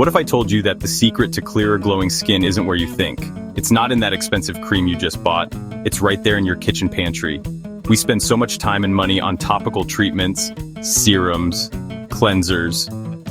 What if I told you that the secret to clearer glowing skin isn't where you think? It's not in that expensive cream you just bought. It's right there in your kitchen pantry. We spend so much time and money on topical treatments, serums, cleansers,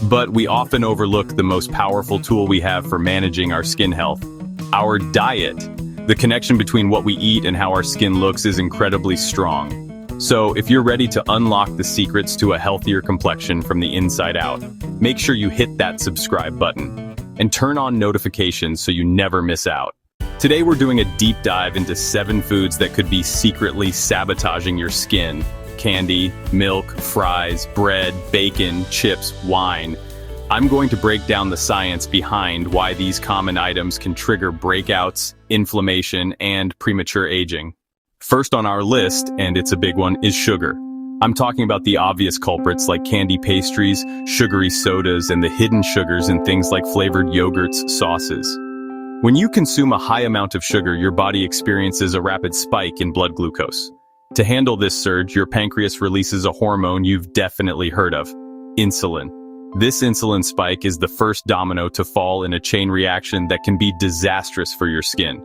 but we often overlook the most powerful tool we have for managing our skin health: our diet. The connection between what we eat and how our skin looks is incredibly strong. So, if you're ready to unlock the secrets to a healthier complexion from the inside out, make sure you hit that subscribe button and turn on notifications so you never miss out. Today we're doing a deep dive into 7 foods that could be secretly sabotaging your skin. Candy, milk, fries, bread, bacon, chips, wine. I'm going to break down the science behind why these common items can trigger breakouts, inflammation, and premature aging. First on our list, and it's a big one, is sugar. I'm talking about the obvious culprits like candy pastries, sugary sodas, and the hidden sugars in things like flavored yogurts, sauces. When you consume a high amount of sugar, your body experiences a rapid spike in blood glucose. To handle this surge, your pancreas releases a hormone you've definitely heard of: insulin. This insulin spike is the first domino to fall in a chain reaction that can be disastrous for your skin.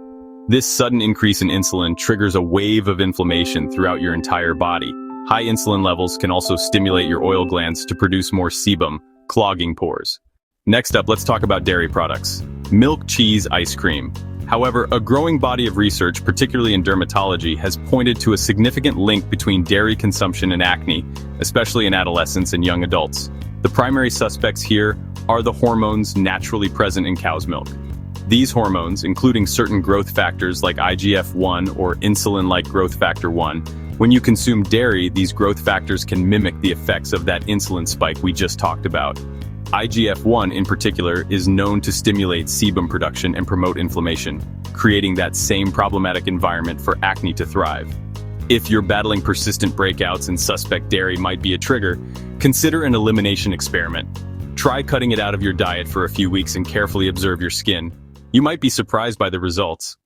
This sudden increase in insulin triggers a wave of inflammation throughout your entire body. High insulin levels can also stimulate your oil glands to produce more sebum, clogging pores. Next up, let's talk about dairy products. Milk, cheese, ice cream. However, a growing body of research, particularly in dermatology, has pointed to a significant link between dairy consumption and acne, especially in adolescents and young adults. The primary suspects here are the hormones naturally present in cow's milk. These hormones, including certain growth factors like IGF-1 or insulin-like growth factor 1, when you consume dairy, these growth factors can mimic the effects of that insulin spike we just talked about. IGF-1 in particular is known to stimulate sebum production and promote inflammation, creating that same problematic environment for acne to thrive. If you're battling persistent breakouts and suspect dairy might be a trigger, consider an elimination experiment. Try cutting it out of your diet for a few weeks and carefully observe your skin. You might be surprised by the results.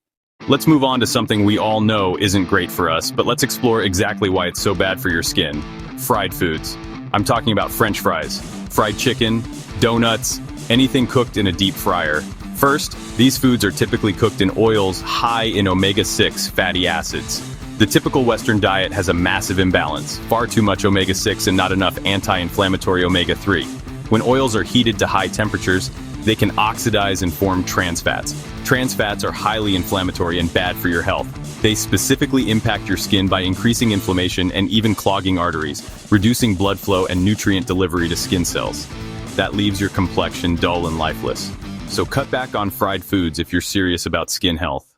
Let's move on to something we all know isn't great for us, but let's explore exactly why it's so bad for your skin: fried foods. I'm talking about French fries, fried chicken, donuts, anything cooked in a deep fryer. First, these foods are typically cooked in oils high in omega-6 fatty acids. The typical Western diet has a massive imbalance: far too much omega-6 and not enough anti-inflammatory omega-3. When oils are heated to high temperatures, they can oxidize and form trans fats. Trans fats are highly inflammatory and bad for your health. They specifically impact your skin by increasing inflammation and even clogging arteries, reducing blood flow and nutrient delivery to skin cells. That leaves your complexion dull and lifeless. So cut back on fried foods if you're serious about skin health.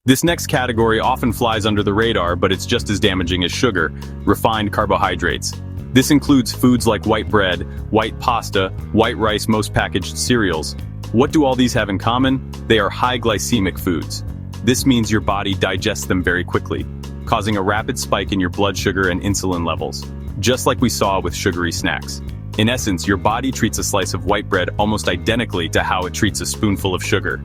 This next category often flies under the radar, but it's just as damaging as sugar: refined carbohydrates. This includes foods like white bread, white pasta, white rice, most packaged cereals. What do all these have in common? They are high glycemic foods. This means your body digests them very quickly, causing a rapid spike in your blood sugar and insulin levels, just like we saw with sugary snacks. In essence, your body treats a slice of white bread almost identically to how it treats a spoonful of sugar.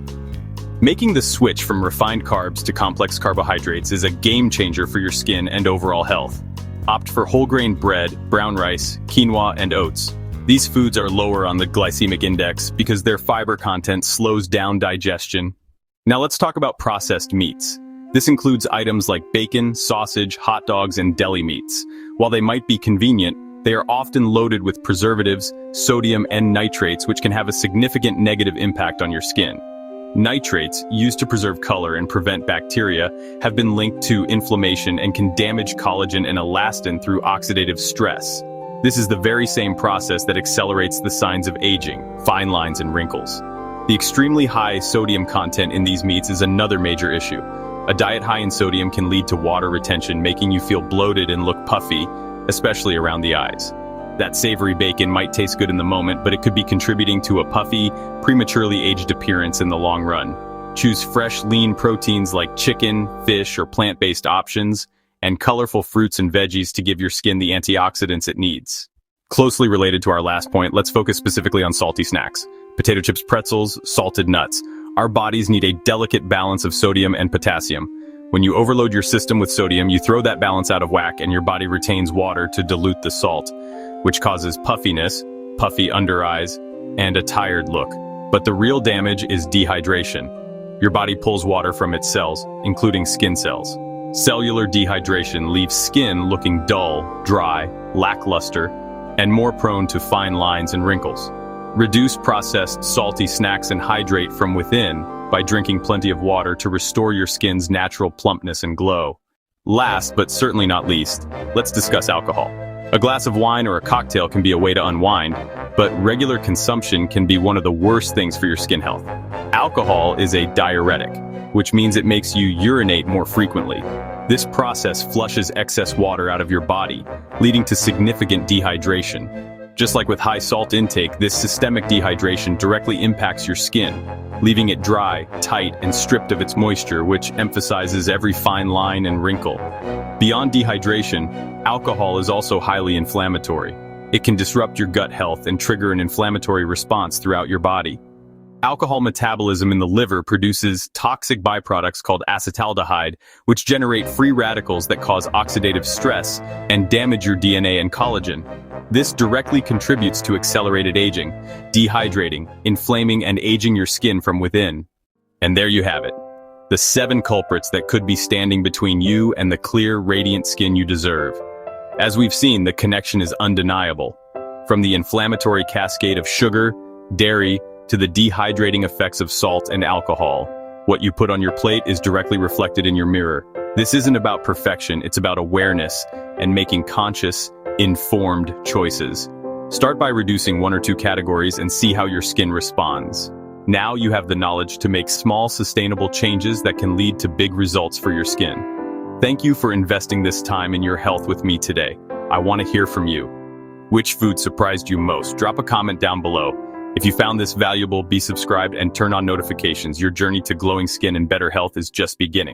Making the switch from refined carbs to complex carbohydrates is a game changer for your skin and overall health. Opt for whole grain bread, brown rice, quinoa, and oats. These foods are lower on the glycemic index because their fiber content slows down digestion. Now let's talk about processed meats. This includes items like bacon, sausage, hot dogs, and deli meats. While they might be convenient, they are often loaded with preservatives, sodium, and nitrates, which can have a significant negative impact on your skin. Nitrates, used to preserve color and prevent bacteria, have been linked to inflammation and can damage collagen and elastin through oxidative stress. This is the very same process that accelerates the signs of aging, fine lines, and wrinkles. The extremely high sodium content in these meats is another major issue. A diet high in sodium can lead to water retention, making you feel bloated and look puffy, especially around the eyes. That savory bacon might taste good in the moment, but it could be contributing to a puffy, prematurely aged appearance in the long run. Choose fresh, lean proteins like chicken, fish, or plant-based options, and colorful fruits and veggies to give your skin the antioxidants it needs. Closely related to our last point, let's focus specifically on salty snacks. Potato chips, pretzels, salted nuts. Our bodies need a delicate balance of sodium and potassium. When you overload your system with sodium, you throw that balance out of whack and your body retains water to dilute the salt, which causes puffiness, puffy under eyes, and a tired look. But the real damage is dehydration. Your body pulls water from its cells, including skin cells. Cellular dehydration leaves skin looking dull, dry, lackluster, and more prone to fine lines and wrinkles. Reduce processed, salty snacks and hydrate from within by drinking plenty of water to restore your skin's natural plumpness and glow. Last, but certainly not least, let's discuss alcohol. A glass of wine or a cocktail can be a way to unwind, but regular consumption can be one of the worst things for your skin health. Alcohol is a diuretic, which means it makes you urinate more frequently. This process flushes excess water out of your body, leading to significant dehydration. Just like with high salt intake, this systemic dehydration directly impacts your skin, leaving it dry, tight, and stripped of its moisture, which emphasizes every fine line and wrinkle. Beyond dehydration, alcohol is also highly inflammatory. It can disrupt your gut health and trigger an inflammatory response throughout your body. Alcohol metabolism in the liver produces toxic byproducts called acetaldehyde, which generate free radicals that cause oxidative stress and damage your DNA and collagen. This directly contributes to accelerated aging, dehydrating, inflaming, and aging your skin from within. And there you have it. The 7 culprits that could be standing between you and the clear, radiant skin you deserve. As we've seen, the connection is undeniable. From the inflammatory cascade of sugar, dairy, to the dehydrating effects of salt and alcohol, what you put on your plate is directly reflected in your mirror. This isn't about perfection, it's about awareness and making conscious, informed choices. Start by reducing 1 or 2 categories and see how your skin responds. Now you have the knowledge to make small, sustainable changes that can lead to big results for your skin. Thank you for investing this time in your health with me today. I want to hear from you. Which food surprised you most? Drop a comment down below. If you found this valuable, be subscribed and turn on notifications. Your journey to glowing skin and better health is just beginning.